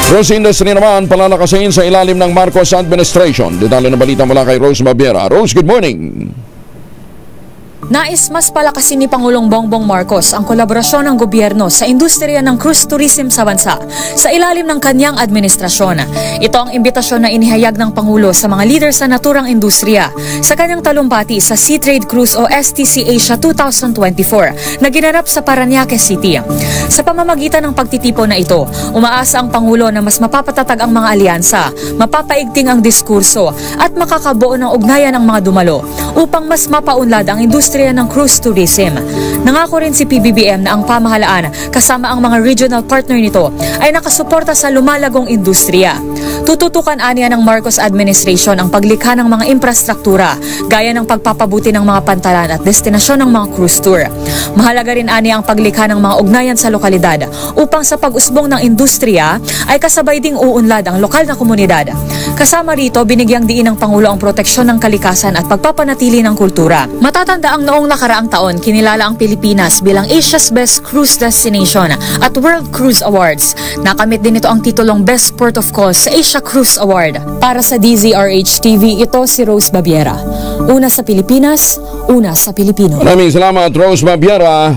Cruise industry naman palalakasin sa ilalim ng Marcos administration. Detalye ng balita mula kay Rose Babiera. Rose, good morning. Nais mas palakasin ni Pangulong Bongbong Marcos ang kolaborasyon ng gobyerno sa industriya ng cruise tourism sa bansa sa ilalim ng kanyang administrasyon. Ito ang imbitasyon na inihayag ng Pangulo sa mga leader sa naturang industriya sa kanyang talumpati sa Sea Trade Cruise o STC Asia 2024 na ginanap sa Parañaque City. Sa pamamagitan ng pagtitipon na ito, umaasa ang Pangulo na mas mapapatatag ang mga alyansa, mapapaigting ang diskurso at makakabuo ng ugnayan ng mga dumalo upang mas mapaunlad ang industriya ng cruise tourism. Nangako rin si PBBM na ang pamahalaan kasama ang mga regional partner nito ay nakasuporta sa lumalagong industriya. Tututukan aniya ng Marcos administration ang paglikha ng mga infrastruktura gaya ng pagpapabuti ng mga pantalan at destinasyon ng mga cruise tour. Mahalaga rin aniya ang paglikha ng mga ugnayan sa lokalidad upang sa pag-usbong ng industriya ay kasabay ding uunlad ang lokal na komunidad. Kasama rito, binigyang diin ng Pangulo ang proteksyon ng kalikasan at pagpapanatili ng kultura. Matatanda ang noong nakaraang taon, kinilala ang Pilipinas bilang Asia's Best Cruise Destination at World Cruise Awards. Nakamit din ito ang titulong Best Port of Call sa Asia Cruise Award. Para sa DZRH TV, ito si Rose Babiera. Una sa Pilipinas, una sa Pilipino. Maraming salamat, Rose Babiera.